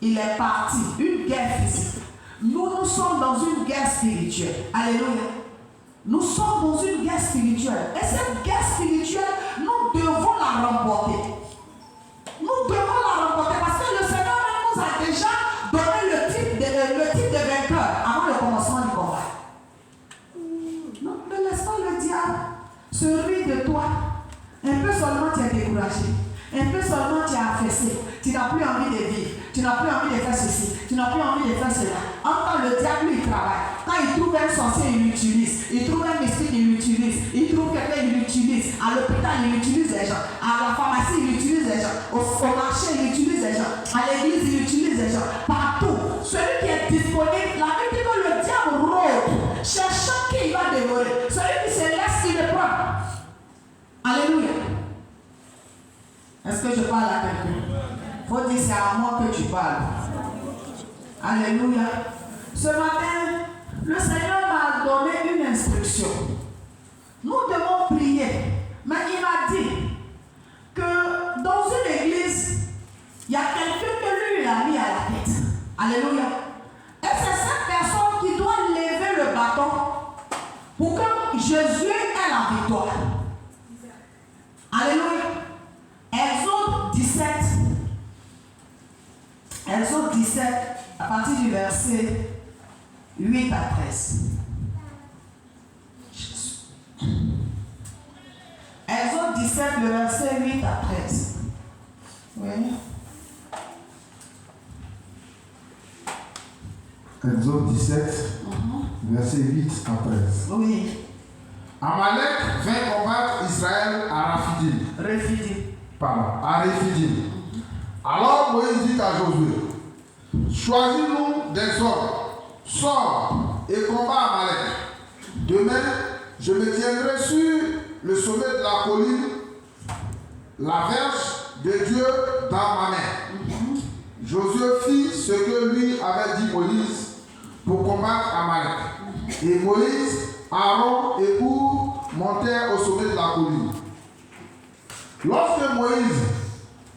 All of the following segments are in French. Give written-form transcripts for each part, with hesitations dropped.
il est parti. Une guerre physique. Nous sommes dans une guerre spirituelle. Alléluia. Nous sommes dans une guerre spirituelle. Et cette guerre spirituelle, nous devons la remporter. Nous devons la remporter parce que le Seigneur nous a déjà donné le type de vainqueur avant le commencement du combat. Donc ne laisse pas le diable se rire de toi. Un peu seulement tu es découragé. Un peu seulement tu es affaissé. Tu n'as plus envie de vivre. Tu n'as plus envie de faire ceci. Tu n'as plus envie de faire cela. Encore le diable, il travaille. Quand il trouve un sorcier, il l'utilise. Il trouve un mystique, il l'utilise. Il trouve quelqu'un, il l'utilise. À l'hôpital, il utilise les gens. À la pharmacie, il utilise les gens. Au marché, il utilise les gens. À l'église, il utilise les gens. Partout. Celui qui est disponible, la Bible dit que le diable rôde, cherchant qui il va dévorer. Celui qui se laisse, il le prend. Alléluia. Est-ce que je parle à quelqu'un? Il faut dire c'est à moi que tu parles. Alléluia. Ce matin, le Seigneur m'a donné une instruction. Nous devons prier. Mais il m'a dit que dans une église, il y a quelqu'un que lui il a mis à la tête. Alléluia. Et c'est cette personne qui doit lever le bâton pour que Jésus ait la victoire. Alléluia. Exode 17. Exode 17, à partir du verset 8 à 13. Exode 17, le verset 8 à 13. Oui. Exode 17, verset 8 à 13. Oui. Amalek vint combattre Israël à Rephidim. À Rephidim. Alors Moïse dit à Josué, choisis-nous des hommes, sors et combat Amalek. Demain, je me tiendrai sur le sommet de la colline, la verge de Dieu dans ma main. Josué fit ce que lui avait dit Moïse pour combattre Amalek. Et Moïse, Aaron et Our montèrent au sommet de la colline. Lorsque Moïse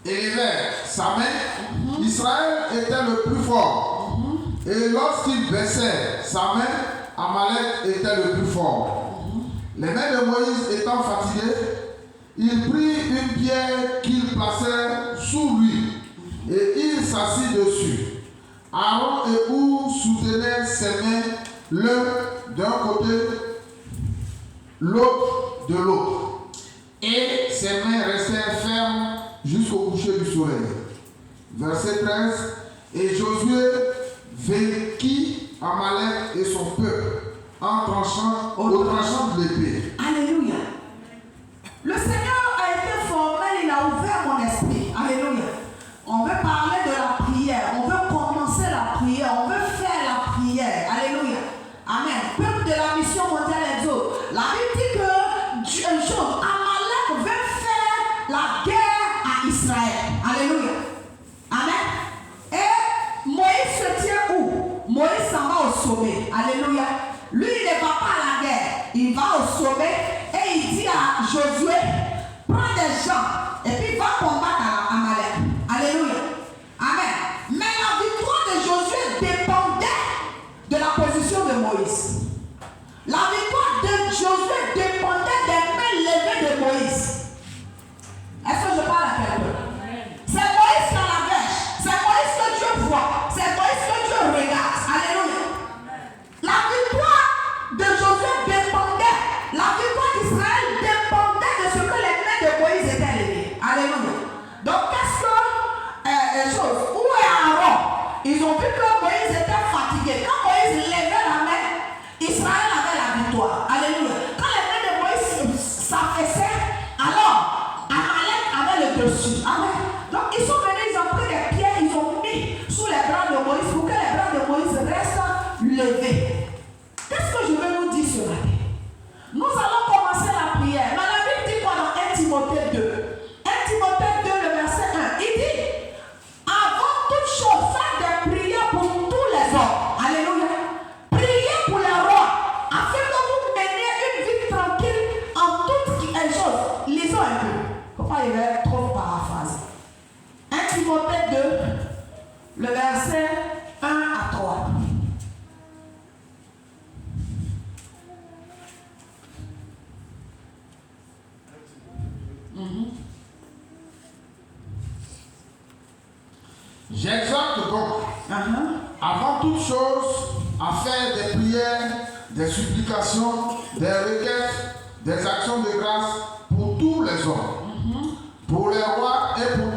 élevait sa main, Israël était le plus fort. Et lorsqu'il baissait sa main, Amalek était le plus fort. Les mains de Moïse étant fatiguées, il prit une pierre qu'il plaçait sous lui et il s'assit dessus. Aaron et Our soutenaient ses mains l'un d'un côté, l'autre de l'autre. Et ses mains restèrent fermes jusqu'au coucher du soleil. Verset 13. Et Josué vainquit Amalek et son peuple en tranchant au tranchant de l'épée. Alléluia. Le Seigneur a été formel, il a ouvert mon esprit. Alléluia. On veut parler de la prière, on veut commencer la prière, on veut faire la prière. Alléluia. Amen. Peuple de la mission mondiale Exode. La Bible dit que Amalek veut faire la guerre à Israël. Alléluia. Amen. Et Moïse se tient où? Moïse s'en va au sommet. Alléluia. Lui, il ne va pas à la guerre. Il va au sommet et il dit à Josué, prends des gens et puis va combattre Amalek. Alléluia. Amen. Mais la victoire de Josué dépendait de la position de Moïse. La victoire de Josué dépendait des mains levées de Moïse. Est-ce que je parle à quelqu'un? C'est Moïse qui a la verge. C'est Moïse que Dieu voit. C'est Moïse que Dieu regarde. Alléluia. La victoire de Josué dépendait. La victoire d'Israël dépendait de ce que les mains de Moïse étaient levées. Alléluia. Donc qu'est-ce que où est Aaron? Ils ont vu que Moïse était fatigué. Quand Moïse levait la main, Israël avait la victoire. Alléluia. Quand les mains de Moïse s'affaissaient, alors Amalek avait le dessus. Amen. Donc ils sont venus, ils ont pris des pierres, ils ont mis sous les bras de Moïse pour que les bras de Moïse restent levés. Qu'est-ce que je vais vous dire ce matin? Nous allons commencer la prière. Mais la Bible dit quoi dans 1 Timothée 2? 1 Timothée 2, le verset 1. Il dit, avant toute chose, faites des prières pour tous les hommes. Alléluia. Priez pour les rois, afin que vous meniez une vie tranquille en toutes choses. Lisons un peu. Il ne faut pas y avoir trop paraphrase. 1 Timothée 2, Le verset 1 à 3. J'exhorte donc, avant toute chose, à faire des prières, des supplications, des requêtes, des actions de grâce pour tous les hommes, pour les rois et pour